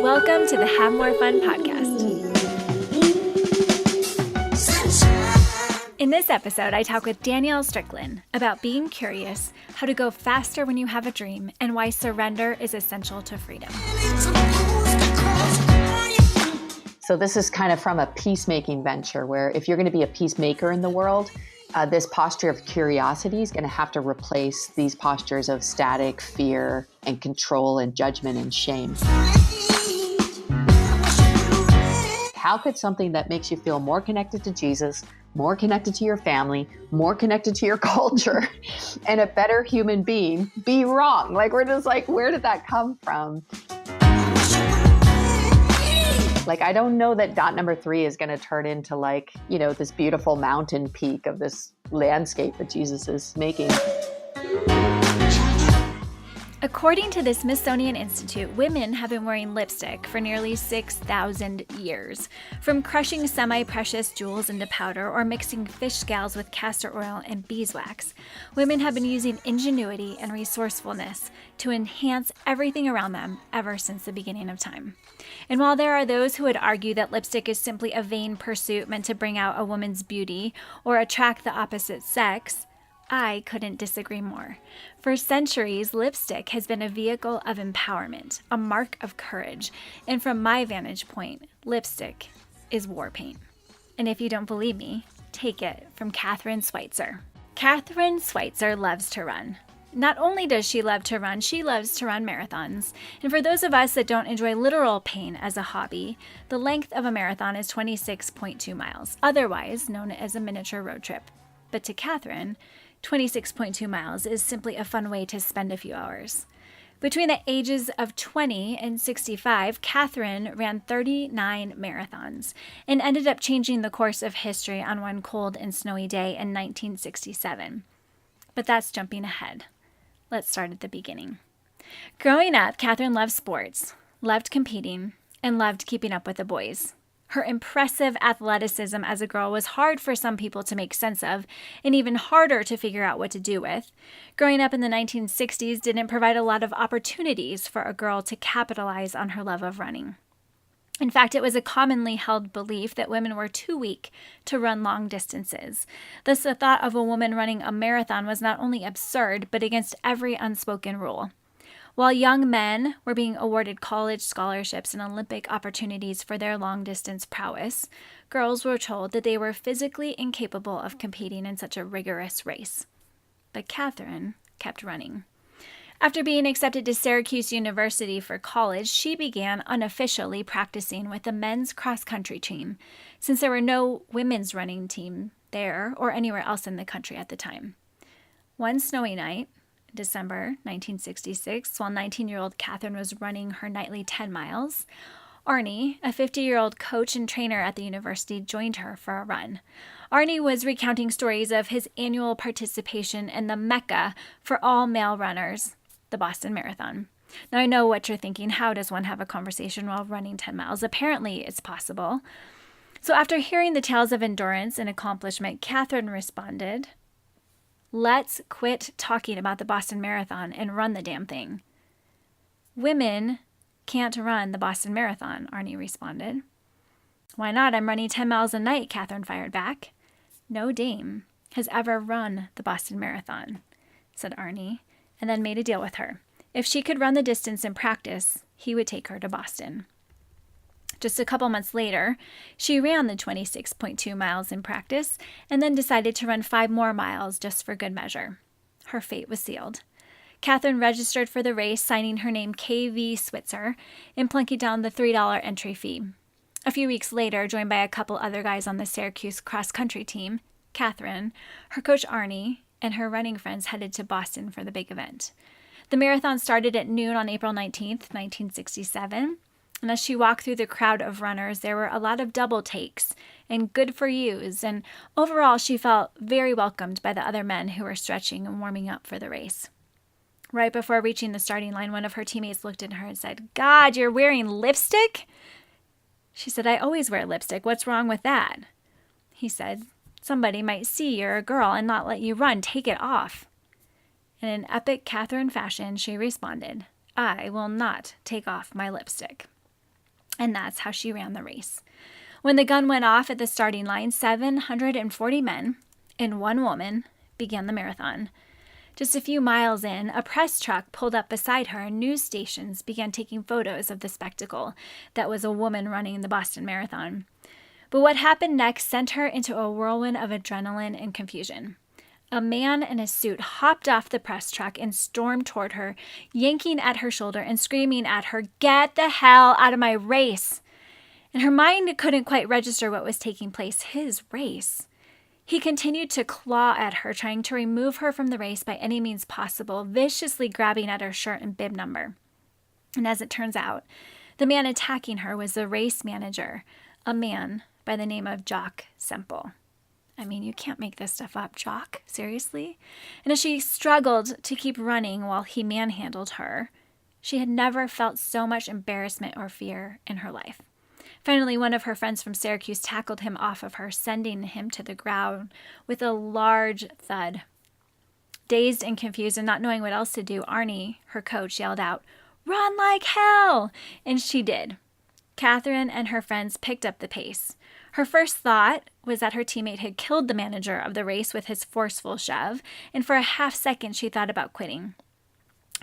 Welcome to the Have More Fun podcast. In this episode, I talk with Danielle Strickland about being curious, how to go faster when you have a dream, and why surrender is essential to freedom. So this is kind of from a peacemaking venture where if you're going to be a peacemaker in the world, this posture of curiosity is going to have to replace these postures of static fear and control and judgment and shame. How could something that makes you feel more connected to Jesus, more connected to your family, more connected to your culture, and a better human being be wrong? Like, we're just like, where did that come from? Like, I don't know that dot number 3 is going to turn into like, you know, this beautiful mountain peak of this landscape that Jesus is making. According to the Smithsonian Institute, women have been wearing lipstick for nearly 6,000 years. From crushing semi-precious jewels into powder or mixing fish scales with castor oil and beeswax, women have been using ingenuity and resourcefulness to enhance everything around them ever since the beginning of time. And while there are those who would argue that lipstick is simply a vain pursuit meant to bring out a woman's beauty or attract the opposite sex, I couldn't disagree more. For centuries, lipstick has been a vehicle of empowerment, a mark of courage, and from my vantage point, lipstick is war paint. And if you don't believe me, take it from Kathrine Switzer. Kathrine Switzer loves to run. Not only does she love to run, she loves to run marathons. And for those of us that don't enjoy literal pain as a hobby, the length of a marathon is 26.2 miles, otherwise known as a miniature road trip. But to Kathrine, 26.2 miles is simply a fun way to spend a few hours. Between the ages of 20 and 65, Kathrine ran 39 marathons and ended up changing the course of history on one cold and snowy day in 1967. But that's jumping ahead. Let's start at the beginning. Growing up, Kathrine loved sports, loved competing, and loved keeping up with the boys. Her impressive athleticism as a girl was hard for some people to make sense of, and even harder to figure out what to do with. Growing up in the 1960s didn't provide a lot of opportunities for a girl to capitalize on her love of running. In fact, it was a commonly held belief that women were too weak to run long distances. Thus, the thought of a woman running a marathon was not only absurd, but against every unspoken rule. While young men were being awarded college scholarships and Olympic opportunities for their long-distance prowess, girls were told that they were physically incapable of competing in such a rigorous race. But Kathrine kept running. After being accepted to Syracuse University for college, she began unofficially practicing with the men's cross-country team, since there were no women's running team there or anywhere else in the country at the time. One snowy night, December 1966, while 19-year-old Kathrine was running her nightly 10 miles, Arnie, a 50-year-old coach and trainer at the university, joined her for a run. Arnie was recounting stories of his annual participation in the Mecca for all male runners, the Boston Marathon. Now, I know what you're thinking. How does one have a conversation while running 10 miles? Apparently, it's possible. So after hearing the tales of endurance and accomplishment, Kathrine responded, "Let's quit talking about the Boston Marathon and run the damn thing." "Women can't run the Boston Marathon," Arnie responded. "Why not? I'm running 10 miles a night," Kathrine fired back. "No dame has ever run the Boston Marathon," said Arnie, and then made a deal with her. If she could run the distance in practice, he would take her to Boston. Just a couple months later, she ran the 26.2 miles in practice and then decided to run 5 more miles just for good measure. Her fate was sealed. Kathrine registered for the race, signing her name KV Switzer and plunking down the $3 entry fee. A few weeks later, joined by a couple other guys on the Syracuse cross-country team, Kathrine, her coach Arnie, and her running friends headed to Boston for the big event. The marathon started at noon on April 19th, 1967. And as she walked through the crowd of runners, there were a lot of double takes and good for yous. And overall, she felt very welcomed by the other men who were stretching and warming up for the race. Right before reaching the starting line, one of her teammates looked at her and said, "God, you're wearing lipstick?" She said, "I always wear lipstick. What's wrong with that?" He said, "Somebody might see you're a girl and not let you run. Take it off." In an epic Kathrine fashion, she responded, "I will not take off my lipstick." And that's how she ran the race. When the gun went off at the starting line, 740 men and one woman began the marathon. Just a few miles in, a press truck pulled up beside her, and news stations began taking photos of the spectacle that was a woman running the Boston Marathon. But what happened next sent her into a whirlwind of adrenaline and confusion. A man in a suit hopped off the press truck and stormed toward her, yanking at her shoulder and screaming at her, "Get the hell out of my race!" And her mind couldn't quite register what was taking place, his race. He continued to claw at her, trying to remove her from the race by any means possible, viciously grabbing at her shirt and bib number. And as it turns out, the man attacking her was the race manager, a man by the name of Jock Semple. I mean, you can't make this stuff up, Jock, seriously? And as she struggled to keep running while he manhandled her, she had never felt so much embarrassment or fear in her life. Finally, one of her friends from Syracuse tackled him off of her, sending him to the ground with a large thud. Dazed and confused and not knowing what else to do, Arnie, her coach, yelled out, "Run like hell!" And she did. Catherine and her friends picked up the pace. Her first thought was that her teammate had killed the manager of the race with his forceful shove, and for a half second she thought about quitting.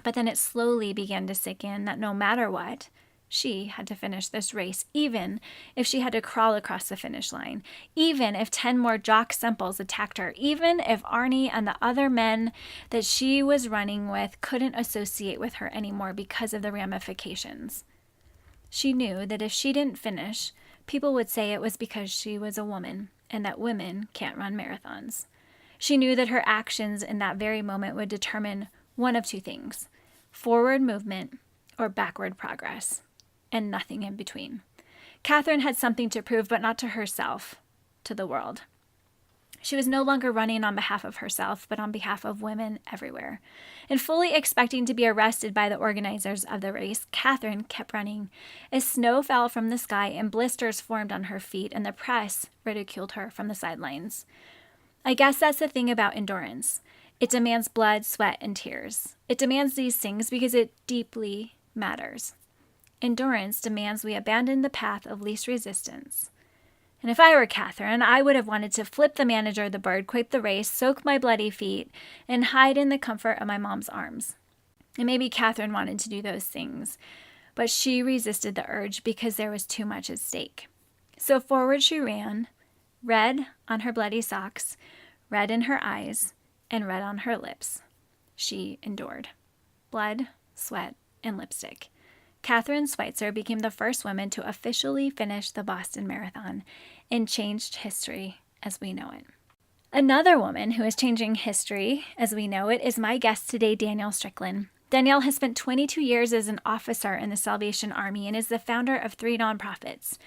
But then it slowly began to sink in that no matter what, she had to finish this race, even if she had to crawl across the finish line, even if 10 more Jock Semples attacked her, even if Arnie and the other men that she was running with couldn't associate with her anymore because of the ramifications. She knew that if she didn't finish, people would say it was because she was a woman and that women can't run marathons. She knew that her actions in that very moment would determine one of two things: forward movement or backward progress, and nothing in between. Catherine had something to prove, but not to herself, to the world. She was no longer running on behalf of herself, but on behalf of women everywhere. And fully expecting to be arrested by the organizers of the race, Catherine kept running. As snow fell from the sky and blisters formed on her feet, and the press ridiculed her from the sidelines. I guess that's the thing about endurance. It demands blood, sweat, and tears. It demands these things because it deeply matters. Endurance demands we abandon the path of least resistance. And if I were Catherine, I would have wanted to flip the manager of the bird, quit the race, soak my bloody feet, and hide in the comfort of my mom's arms. And maybe Catherine wanted to do those things, but she resisted the urge because there was too much at stake. So forward she ran, red on her bloody socks, red in her eyes, and red on her lips. She endured. Blood, sweat, and lipstick. Catherine Schweitzer became the first woman to officially finish the Boston Marathon and changed history as we know it. Another woman who is changing history as we know it is my guest today, Danielle Strickland. Danielle has spent 22 years as an officer in the Salvation Army and is the founder of 3 nonprofits: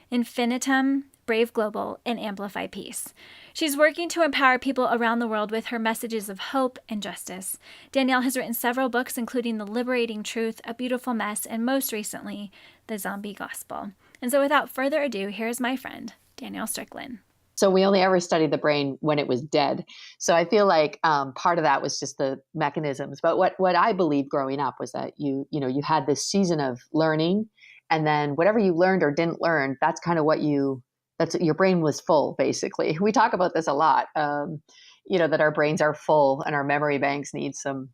Infinitum, Brave Global, and Amplify Peace. She's working to empower people around the world with her messages of hope and justice. Danielle has written several books, including The Liberating Truth, A Beautiful Mess, and most recently, The Zombie Gospel. And so without further ado, here's my friend, Danielle Strickland. So we only ever studied the brain when it was dead. So I feel like part of that was just the mechanisms. But what I believed growing up was that you had this season of learning, and then whatever you learned or didn't learn, that's kind of that's your brain was full, basically. We talk about this a lot, that our brains are full and our memory banks need some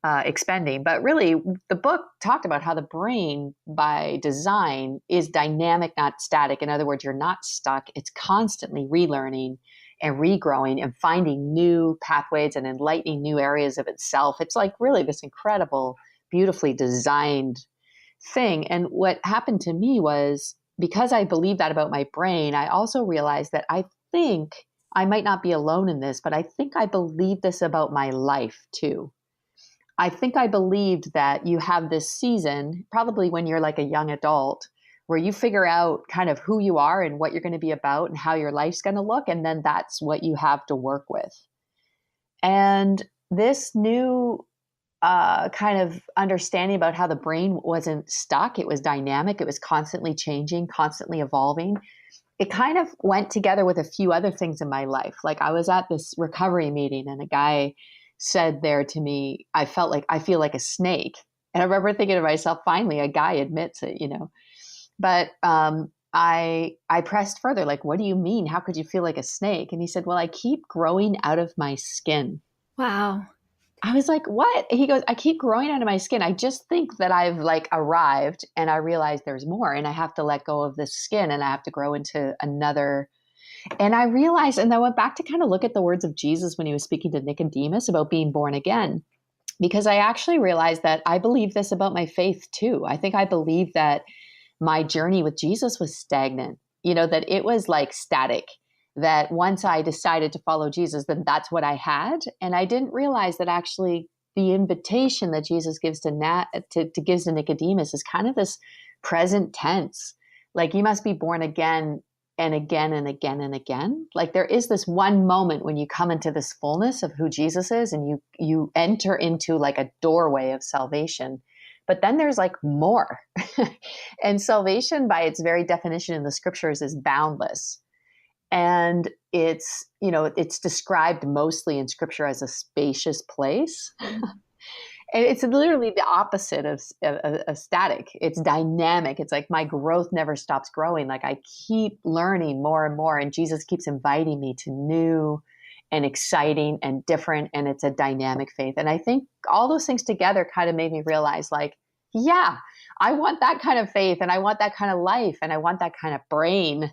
expending. But really, the book talked about how the brain by design is dynamic, not static. In other words, you're not stuck. It's constantly relearning and regrowing and finding new pathways and enlightening new areas of itself. It's like really this incredible, beautifully designed thing. And what happened to me was, because I believed that about my brain, I also realized that I think I might not be alone in this, but I think I believe this about my life too. I think I believed that you have this season, probably when you're like a young adult, where you figure out kind of who you are and what you're going to be about and how your life's going to look. And then that's what you have to work with. And this new kind of understanding about how the brain wasn't stuck. It was dynamic. It was constantly changing, constantly evolving. It kind of went together with a few other things in my life. Like I was at this recovery meeting and a guy said there to me, I feel like a snake. And I remember thinking to myself, finally, a guy admits it, But I pressed further, like, what do you mean? How could you feel like a snake? And he said, well, I keep growing out of my skin. Wow. I was like, what? He goes, I keep growing out of my skin. I just think that I've like arrived and I realize there's more and I have to let go of this skin and I have to grow into another. And I realized, and I went back to kind of look at the words of Jesus when he was speaking to Nicodemus about being born again, because I actually realized that I believe this about my faith too. I think I believe that my journey with Jesus was stagnant, that it was like static, that once I decided to follow Jesus, then that's what I had. And I didn't realize that actually the invitation that Jesus gives gives to Nicodemus is kind of this present tense. Like, you must be born again and again and again and again. Like, there is this one moment when you come into this fullness of who Jesus is and you enter into like a doorway of salvation. But then there's like more. And salvation, by its very definition in the scriptures, is boundless. And it's described mostly in scripture as a spacious place. And it's literally the opposite of static. It's dynamic. It's like my growth never stops growing. Like, I keep learning more and more. And Jesus keeps inviting me to new and exciting and different. And it's a dynamic faith. And I think all those things together kind of made me realize, like, yeah, I want that kind of faith and I want that kind of life and I want that kind of brain.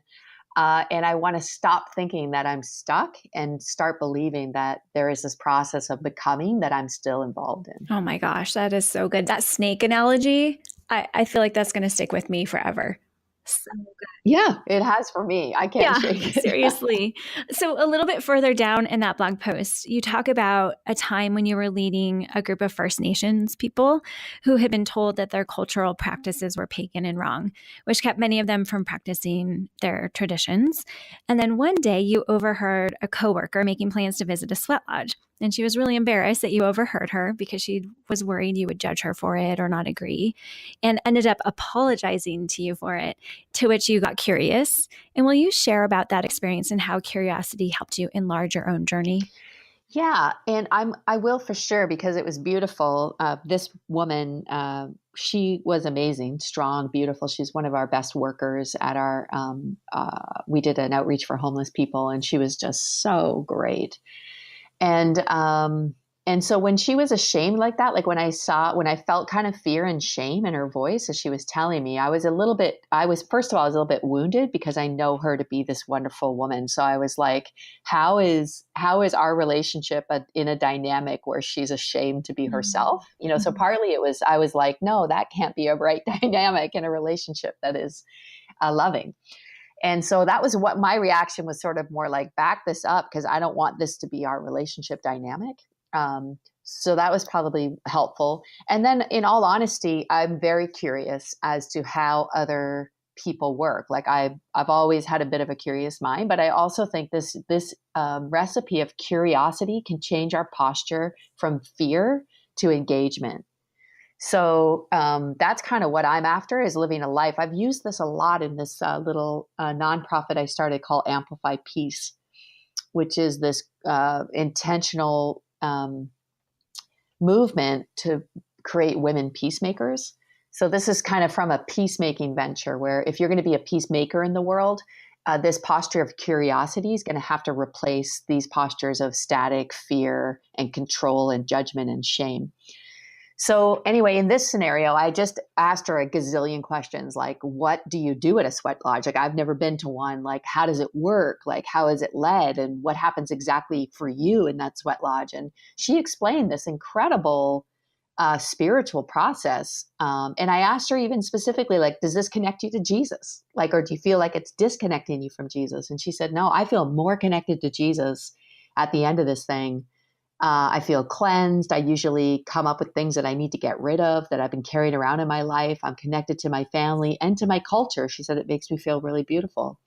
And I want to stop thinking that I'm stuck and start believing that there is this process of becoming that I'm still involved in. Oh my gosh, that is so good. That snake analogy, I feel like that's going to stick with me forever. So good. Yeah, it has for me. I can't shake it. Seriously. So a little bit further down in that blog post, you talk about a time when you were leading a group of First Nations people who had been told that their cultural practices were pagan and wrong, which kept many of them from practicing their traditions. And then one day you overheard a coworker making plans to visit a sweat lodge. And she was really embarrassed that you overheard her because she was worried you would judge her for it or not agree, and ended up apologizing to you for it, to which you got curious. And will you share about that experience and how curiosity helped you enlarge your own journey? Yeah, and I will for sure, because it was beautiful. This woman, she was amazing, strong, beautiful. She's one of our best workers at our, we did an outreach for homeless people, and she was just so great. And so when she was ashamed like that, like when I felt kind of fear and shame in her voice as she was telling me, first of all, I was a little bit wounded because I know her to be this wonderful woman. So I was like, how is our relationship in a dynamic where she's ashamed to be herself? So partly I was like, no, that can't be a right dynamic in a relationship that is loving. And so that was what my reaction was, sort of more like, back this up, because I don't want this to be our relationship dynamic. So that was probably helpful. And then, in all honesty, I'm very curious as to how other people work. Like, I've always had a bit of a curious mind, but I also think this recipe of curiosity can change our posture from fear to engagement. So that's kind of what I'm after, is living a life. I've used this a lot in this little nonprofit I started called Amplify Peace, which is this intentional movement to create women peacemakers. So this is kind of from a peacemaking venture, where if you're going to be a peacemaker in the world, this posture of curiosity is going to have to replace these postures of static fear and control and judgment and shame. So anyway, in this scenario, I just asked her a gazillion questions, like, what do you do at a sweat lodge? Like, I've never been to one. Like, how does it work? Like, how is it led? And what happens exactly for you in that sweat lodge? And she explained this incredible spiritual process. And I asked her even specifically, like, does this connect you to Jesus? Like, or do you feel like it's disconnecting you from Jesus? And she said, no, I feel more connected to Jesus at the end of this thing. I feel cleansed. I usually come up with things that I need to get rid of that I've been carrying around in my life. I'm connected to my family and to my culture. She said it makes me feel really beautiful.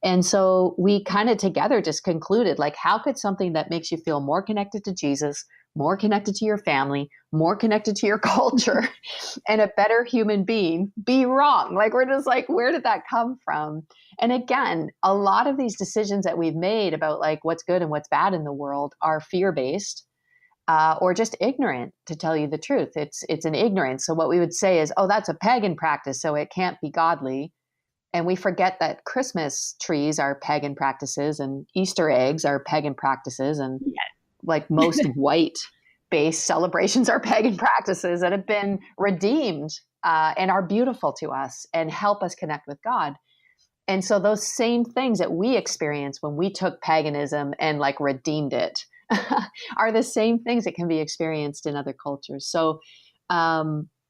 And so we kind of together just concluded, like, how could something that makes you feel more connected to Jesus, more connected to your family, more connected to your culture, and a better human being be wrong? Like, we're just like, where did that come from? And again, a lot of these decisions that we've made about like what's good and what's bad in the world are fear-based. or just ignorant, to tell you the truth. It's an ignorance. So what we would say is, oh, that's a pagan practice, so it can't be godly. And we forget that Christmas trees are pagan practices and Easter eggs are pagan practices. And like most white-based celebrations are pagan practices that have been redeemed and are beautiful to us and help us connect with God. And so those same things that we experienced when we took paganism and like redeemed it are the same things that can be experienced in other cultures. So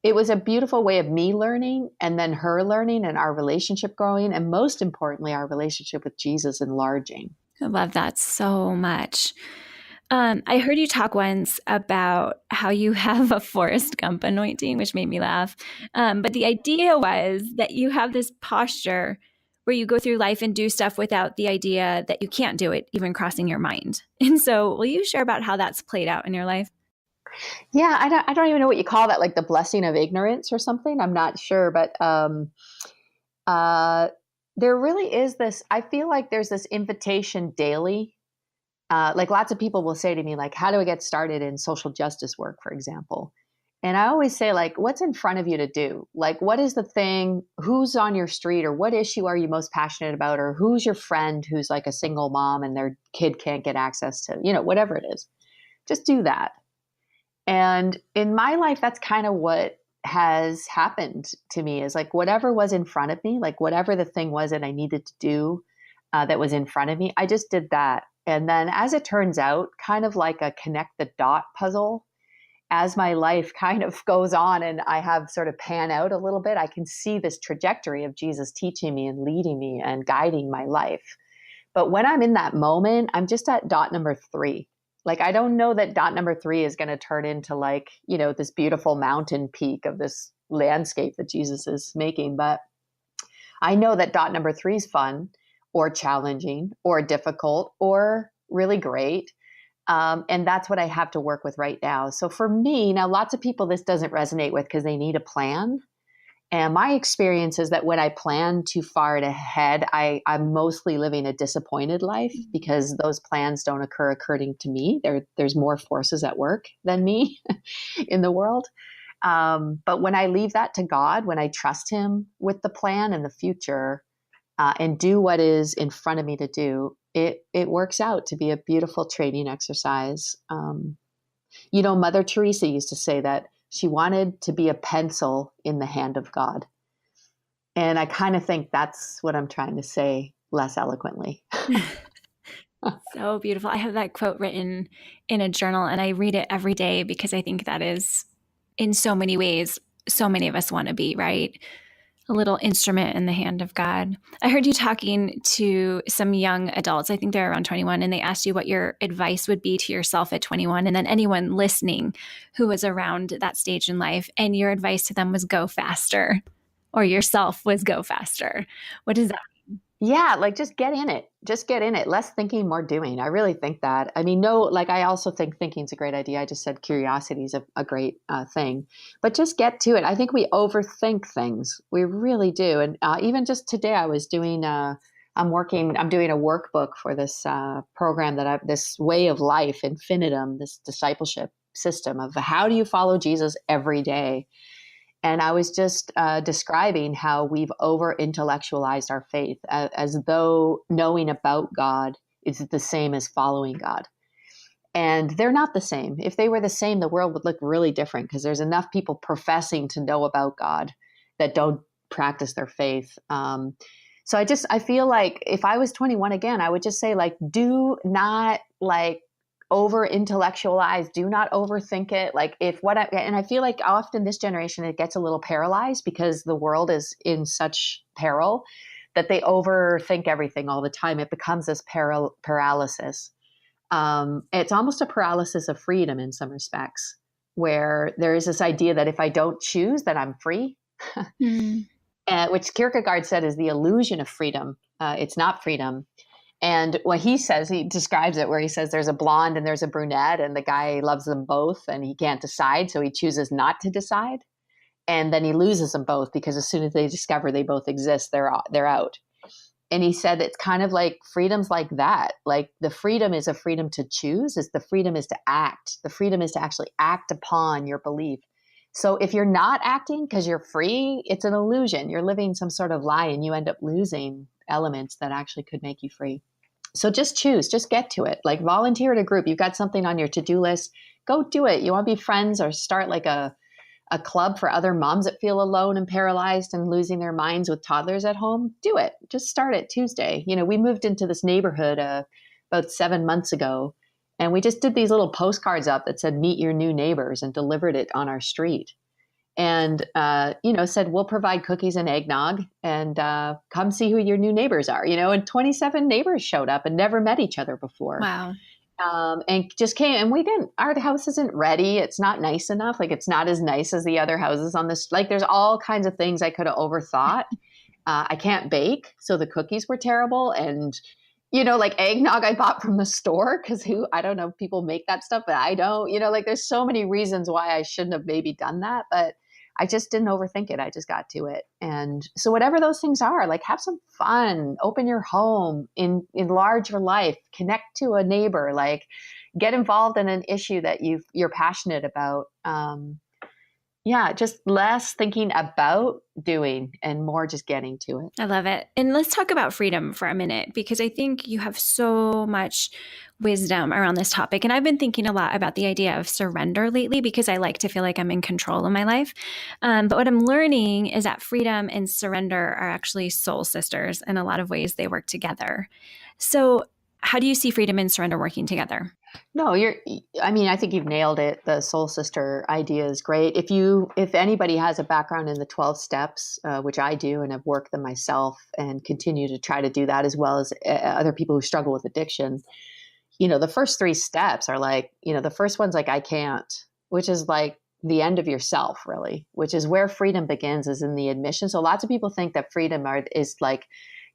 it was a beautiful way of me learning and then her learning and our relationship growing. And most importantly, our relationship with Jesus enlarging. I love that so much. I heard you talk once about how you have a Forrest Gump anointing, which made me laugh. But the idea was that you have this posture where you go through life and do stuff without the idea that you can't do it, even crossing your mind. And so will you share about how that's played out in your life? Yeah, I don't even know what you call that, like the blessing of ignorance or something. I'm not sure, but there really is this, I feel like there's this invitation daily. Like lots of people will say to me, like, how do I get started in social justice work, for example? And I always say, like, what's in front of you to do? Like, what is the thing, who's on your street, or what issue are you most passionate about? Or who's your friend who's like a single mom and their kid can't get access to, whatever it is. Just do that. And in my life, that's kind of what has happened to me, is like whatever was in front of me, like whatever the thing was that I needed to do that was in front of me, I just did that. And then as it turns out, kind of like a connect the dot puzzle, as my life kind of goes on and I have sort of pan out a little bit, I can see this trajectory of Jesus teaching me and leading me and guiding my life. But when I'm in that moment, I'm just at dot number 3. Like, I don't know that dot number 3 is going to turn into like, this beautiful mountain peak of this landscape that Jesus is making. But I know that dot number 3 is fun or challenging or difficult or really great. And that's what I have to work with right now. So for me, now lots of people this doesn't resonate with because they need a plan. And my experience is that when I plan too far ahead, I'm mostly living a disappointed life because those plans don't occur according to me. There's more forces at work than me in the world. But when I leave that to God, when I trust Him with the plan and the future and do what is in front of me to do, it works out to be a beautiful training exercise. Mother Teresa used to say that she wanted to be a pencil in the hand of God. And I kind of think that's what I'm trying to say less eloquently. So beautiful. I have that quote written in a journal and I read it every day because I think that is in so many ways, so many of us want to be, right? A little instrument in the hand of God. I heard you talking to some young adults, I think they're around 21, and they asked you what your advice would be to yourself at 21, and then anyone listening who was around that stage in life, and your advice to them was go faster, or yourself was go faster. What does that mean? Yeah, like just get in it. Just get in it. Less thinking, more doing. I really think that. I mean, I also think thinking's a great idea. I just said curiosity is a great thing, but just get to it. I think we overthink things. We really do. And even just today I was doing, I'm doing a workbook for this program this way of life, Infinitum, this discipleship system of how do you follow Jesus every day? And I was just describing how we've over-intellectualized our faith as though knowing about God is the same as following God. And they're not the same. If they were the same, the world would look really different because there's enough people professing to know about God that don't practice their faith. So I feel like if I was 21 again, I would just say, like, do not over intellectualize, do not overthink it. And I feel like often this generation, it gets a little paralyzed because the world is in such peril that they overthink everything all the time. It becomes this paralysis. It's almost a paralysis of freedom in some respects, where there is this idea that if I don't choose, then I'm free, which Kierkegaard said is the illusion of freedom. It's not freedom. And what he says, he describes it where he says there's a blonde and there's a brunette and the guy loves them both and he can't decide. So he chooses not to decide. And then he loses them both because as soon as they discover they both exist, they're out. And he said it's kind of like freedom's like that. Like the freedom is a freedom to choose, is the freedom is to act. The freedom is to actually act upon your belief. So if you're not acting because you're free, it's an illusion. You're living some sort of lie and you end up losing elements that actually could make you free. So just choose, just get to it. Like volunteer at a group. You've got something on your to-do list, go do it. You want to be friends or start like a club for other moms that feel alone and paralyzed and losing their minds with toddlers at home, do it. Just start it Tuesday. You know, we moved into this neighborhood about 7 months ago, and we just did these little postcards up that said, meet your new neighbors, and delivered it on our street. And, said, we'll provide cookies and eggnog, and come see who your new neighbors are, and 27 neighbors showed up and never met each other before. Wow. And just came, and our house isn't ready. It's not nice enough. Like it's not as nice as the other houses on this. Like there's all kinds of things I could have overthought. I can't bake. So the cookies were terrible. And, like eggnog I bought from the store because I don't know if people make that stuff, but I don't, like there's so many reasons why I shouldn't have maybe done that, but I just didn't overthink it. I just got to it. And so whatever those things are, like have some fun, open your home, enlarge your life, connect to a neighbor, like get involved in an issue that you're passionate about. Just less thinking about doing and more just getting to it. I love it. And let's talk about freedom for a minute, because I think you have so much wisdom around this topic. And I've been thinking a lot about the idea of surrender lately, because I like to feel like I'm in control of my life. But what I'm learning is that freedom and surrender are actually soul sisters. In a lot of ways, they work together. So how do you see freedom and surrender working together? No, I think you've nailed it. The soul sister idea is great. If anybody has a background in the 12 steps, which I do, and have worked them myself and continue to try to do that, as well as other people who struggle with addiction, the first 3 steps are like, the first one's like, I can't, which is like the end of yourself, really, which is where freedom begins, is in the admission. So lots of people think that freedom is like,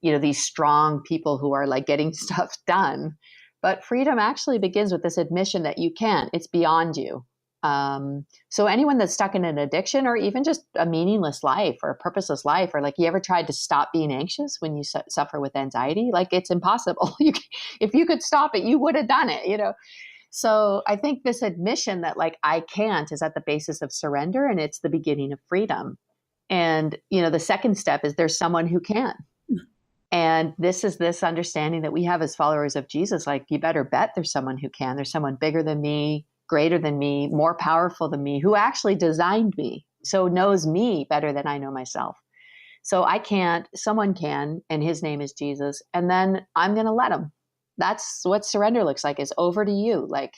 these strong people who are like getting stuff done. But freedom actually begins with this admission that you can't. It's beyond you. So anyone that's stuck in an addiction, or even just a meaningless life or a purposeless life, or like you ever tried to stop being anxious when you suffer with anxiety, like it's impossible. If you could stop it, you would have done it, So I think this admission that like I can't is at the basis of surrender, and it's the beginning of freedom. And, the second step is there's someone who can. And this is this understanding that we have as followers of Jesus, like you better bet there's someone who can. There's someone bigger than me, greater than me, more powerful than me, who actually designed me, so knows me better than I know myself. So I can't, someone can, and his name is Jesus. And then I'm going to let him. That's what surrender looks like, is over to you. Like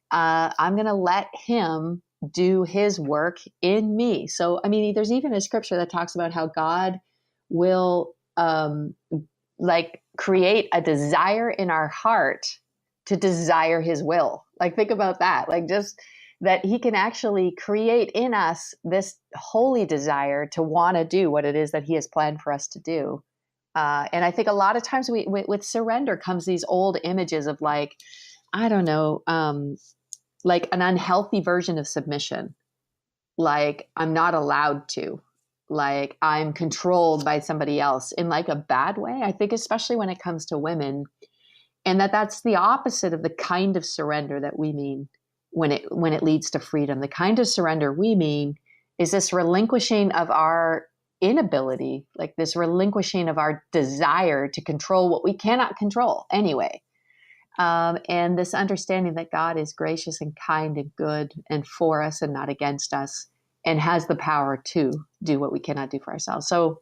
I'm going to let him do his work in me. So, there's even a scripture that talks about how God will create a desire in our heart to desire his will. Like, think about that. Like, just that he can actually create in us this holy desire to want to do what it is that he has planned for us to do. And I think a lot of times with surrender comes these old images of like, I don't know, like an unhealthy version of submission. Like I'm not allowed to. Like I'm controlled by somebody else in like a bad way. I think especially when it comes to women, and that's the opposite of the kind of surrender that we mean when it leads to freedom. The kind of surrender we mean is this relinquishing of our inability, like this relinquishing of our desire to control what we cannot control anyway. And this understanding that God is gracious and kind and good and for us and not against us, and has the power to do what we cannot do for ourselves. So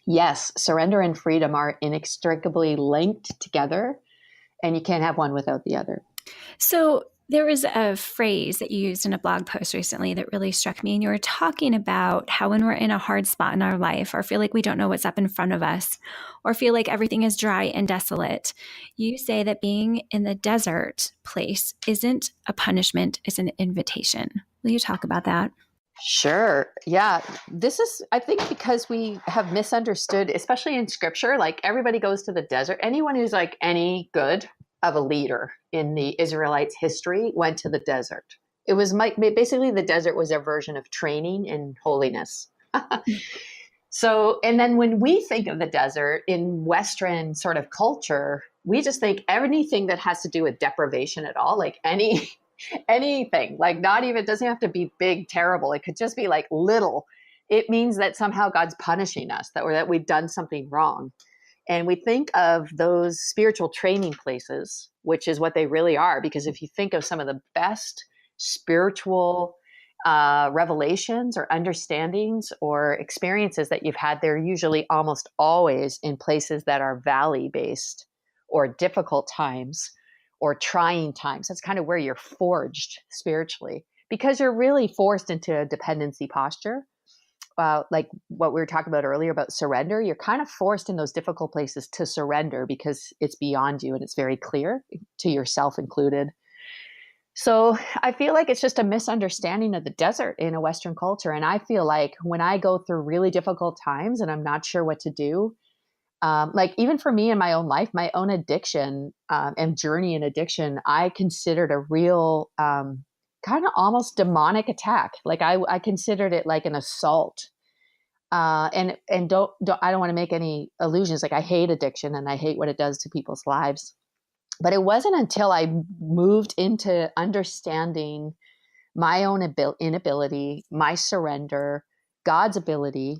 yes, surrender and freedom are inextricably linked together, and you can't have one without the other. So there was a phrase that you used in a blog post recently that really struck me. And you were talking about how when we're in a hard spot in our life, or feel like we don't know what's up in front of us, or feel like everything is dry and desolate, you say that being in the desert place isn't a punishment, it's an invitation. Will you talk about that? Sure. Yeah. This is, I think, because we have misunderstood, especially in scripture, like everybody goes to the desert. Anyone who's like any good of a leader in the Israelites' history went to the desert. It was basically the desert was their version of training in holiness. So, and then when we think of the desert in Western sort of culture, we just think anything that has to do with deprivation at all, like anything, like not even, it doesn't have to be big, terrible. It could just be like little. It means that somehow God's punishing us, or that we've done something wrong. And we think of those spiritual training places, which is what they really are. Because if you think of some of the best spiritual revelations or understandings or experiences that you've had, they're usually almost always in places that are valley based or difficult times or trying times. That's kind of where you're forged spiritually, because you're really forced into a dependency posture. Like what we were talking about earlier about surrender, you're kind of forced in those difficult places to surrender because it's beyond you and it's very clear to yourself included. So I feel like it's just a misunderstanding of the desert in a Western culture. And I feel like when I go through really difficult times and I'm not sure what to do, like even for me in my own life, my own addiction and journey in addiction, I considered a real kind of almost demonic attack. Like I considered it like an assault. And don't I don't want to make any illusions. Like I hate addiction and I hate what it does to people's lives. But it wasn't until I moved into understanding my own inability, my surrender, God's ability,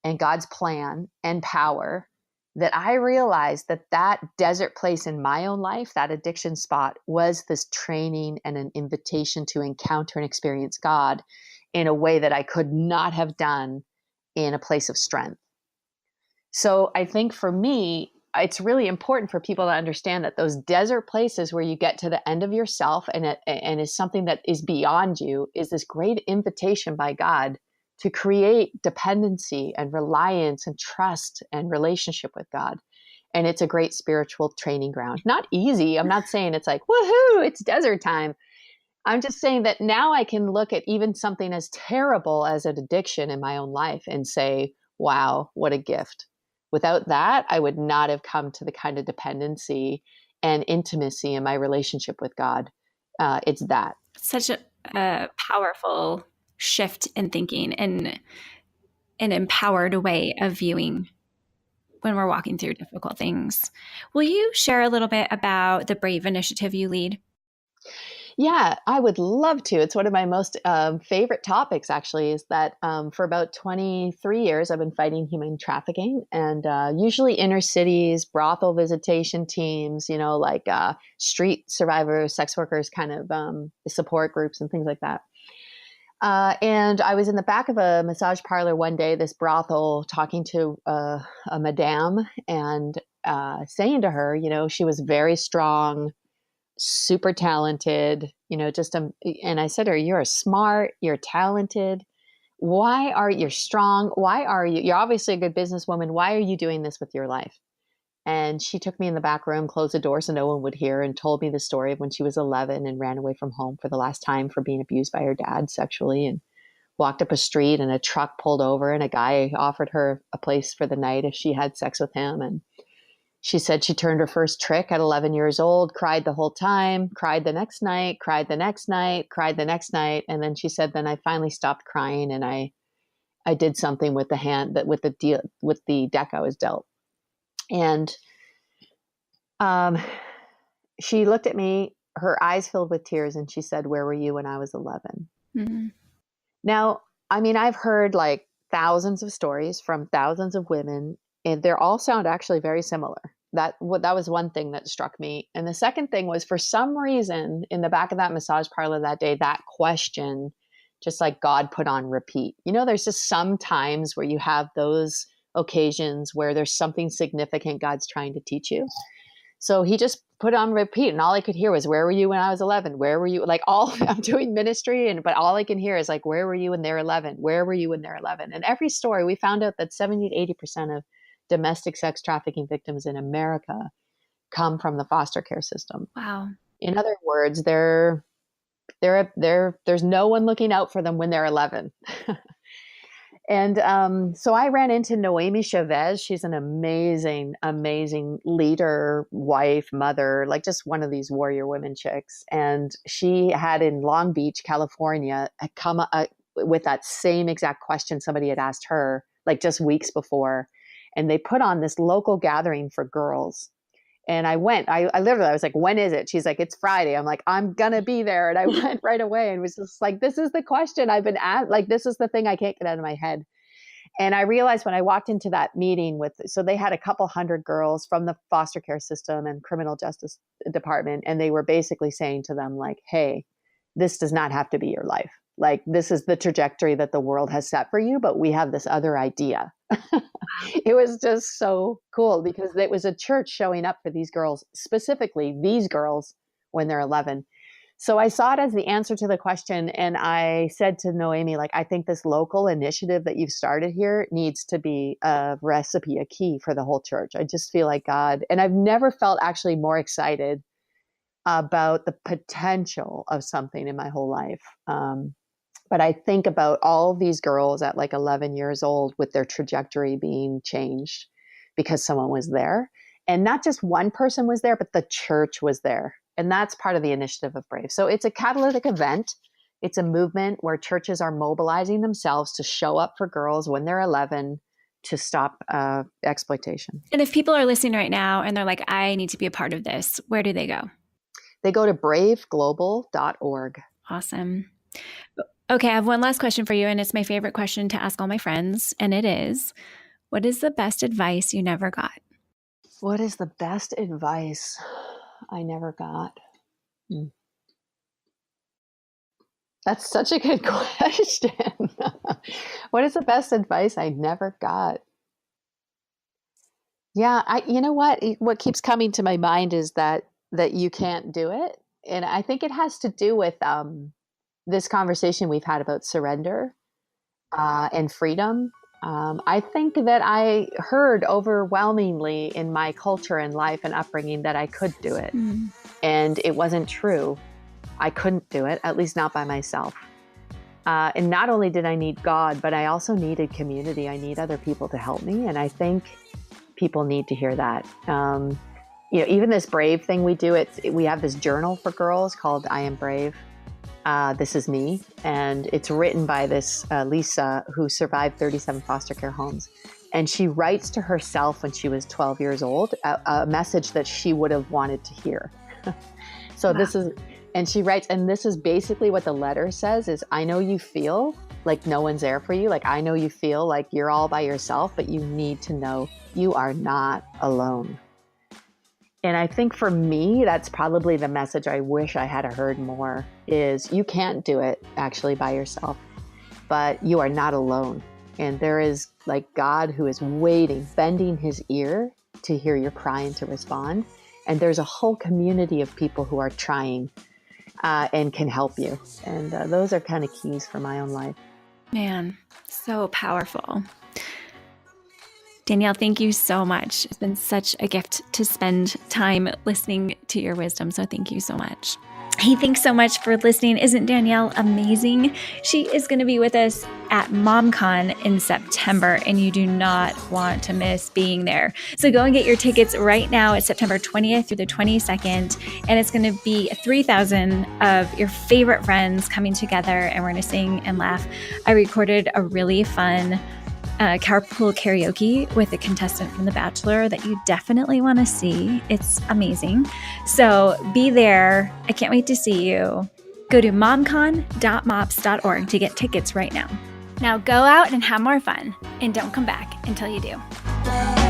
and God's plan and power, that I realized that that desert place in my own life, that addiction spot, was this training and an invitation to encounter and experience God in a way that I could not have done in a place of strength. So I think for me, it's really important for people to understand that those desert places where you get to the end of yourself and is something that is beyond you is this great invitation by God to create dependency and reliance and trust and relationship with God. And it's a great spiritual training ground. Not easy. I'm not saying it's like, woohoo, it's desert time. I'm just saying that now I can look at even something as terrible as an addiction in my own life and say, wow, what a gift. Without that, I would not have come to the kind of dependency and intimacy in my relationship with God. It's that. Such a powerful shift in thinking and an empowered way of viewing when we're walking through difficult things. Will you share a little bit about the Brave initiative you lead? Yeah, I would love to. It's one of my most favorite topics, actually, is that for about 23 years, I've been fighting human trafficking, and usually inner cities, brothel visitation teams, like street survivors, sex workers, kind of support groups and things like that. And I was in the back of a massage parlor one day, this brothel, talking to a madame and saying to her, she was very strong, super talented, and I said to her, you're smart, you're talented. Why are you strong? Why are you're obviously a good businesswoman. Why are you doing this with your life? And she took me in the back room, closed the door so no one would hear, and told me the story of when she was 11 and ran away from home for the last time for being abused by her dad sexually, and walked up a street and a truck pulled over and a guy offered her a place for the night if she had sex with him. And she said she turned her first trick at 11 years old, cried the whole time, cried the next night, cried the next night, cried the next night. And then she said, then I finally stopped crying and I did something with the hand that with the deck I was dealt. And she looked at me, her eyes filled with tears, and she said, where were you when I was 11? Mm-hmm. Now, I mean, I've heard like thousands of stories from thousands of women, and they all sound actually very similar. That was one thing that struck me. And the second thing was, for some reason, in the back of that massage parlor that day, that question, just like God put on repeat. There's just some times where you have those occasions where there's something significant God's trying to teach you. So he just put on repeat, and all I could hear was, where were you when I was 11? Where were you? Like I'm doing ministry, but all I can hear is like, where were you when they're 11? Where were you when they're 11? And every story, we found out that 70 to 80% of domestic sex trafficking victims in America come from the foster care system. Wow. In other words, there's no one looking out for them when they're 11. And so I ran into Noemi Chavez. She's an amazing, amazing leader, wife, mother, like just one of these warrior women chicks. And she had in Long Beach, California, come with that same exact question somebody had asked her like just weeks before. And they put on this local gathering for girls. And I went, I literally, I was like, when is it? She's like, it's Friday. I'm like, I'm going to be there. And I went right away and was just like, this is the question I've been asked. Like, this is the thing I can't get out of my head. And I realized when I walked into that meeting so they had a couple hundred girls from the foster care system and criminal justice department. And they were basically saying to them like, hey, this does not have to be your life. Like, this is the trajectory that the world has set for you, but we have this other idea. It was just so cool because it was a church showing up for these girls, specifically these girls when they're 11. So I saw it as the answer to the question. And I said to Noemi, like, I think this local initiative that you've started here needs to be a recipe, a key for the whole church. I just feel like God, and I've never felt actually more excited about the potential of something in my whole life. But I think about all of these girls at like 11 years old with their trajectory being changed because someone was there. And not just one person was there, but the church was there. And that's part of the initiative of Brave. So it's a catalytic event. It's a movement where churches are mobilizing themselves to show up for girls when they're 11 to stop exploitation. And if people are listening right now and they're like, I need to be a part of this, where do they go? They go to braveglobal.org. Awesome. Okay, I have one last question for you, and it's my favorite question to ask all my friends, and it is, what is the best advice you never got? What is the best advice I never got? That's such a good question. What is the best advice I never got? Yeah, you know what? What keeps coming to my mind is that you can't do it. And I think it has to do with this conversation we've had about surrender and freedom. I think that I heard overwhelmingly in my culture and life and upbringing that I could do it. And it wasn't true. I couldn't do it, at least not by myself. And not only did I need God, but I also needed community. I need other people to help me. And I think people need to hear that. Even this Brave thing we do, we have this journal for girls called I Am Brave. This is me. And it's written by this Lisa who survived 37 foster care homes. And she writes to herself when she was 12 years old, a message that she would have wanted to hear. So wow. And she writes, and this is basically what the letter says is, I know you feel like no one's there for you. Like, I know you feel like you're all by yourself, but you need to know you are not alone. And I think for me, that's probably the message I wish I had heard more is you can't do it actually by yourself, but you are not alone. And there is like God who is waiting, bending his ear to hear your cry and to respond. And there's a whole community of people who are trying and can help you. And those are kind of keys for my own life. Man, so powerful. Danielle, thank you so much. It's been such a gift to spend time listening to your wisdom. So thank you so much. Hey, thanks so much for listening. Isn't Danielle amazing? She is going to be with us at MomCon in September, and you do not want to miss being there. So go and get your tickets right now. It's September 20th through the 22nd, and it's going to be 3,000 of your favorite friends coming together, and we're going to sing and laugh. I recorded a really fun carpool karaoke with a contestant from The Bachelor that you definitely want to see. It's amazing. So be there. I can't wait to see you. Go to momcon.mops.org to get tickets right now. Now go out and have more fun, and don't come back until you do.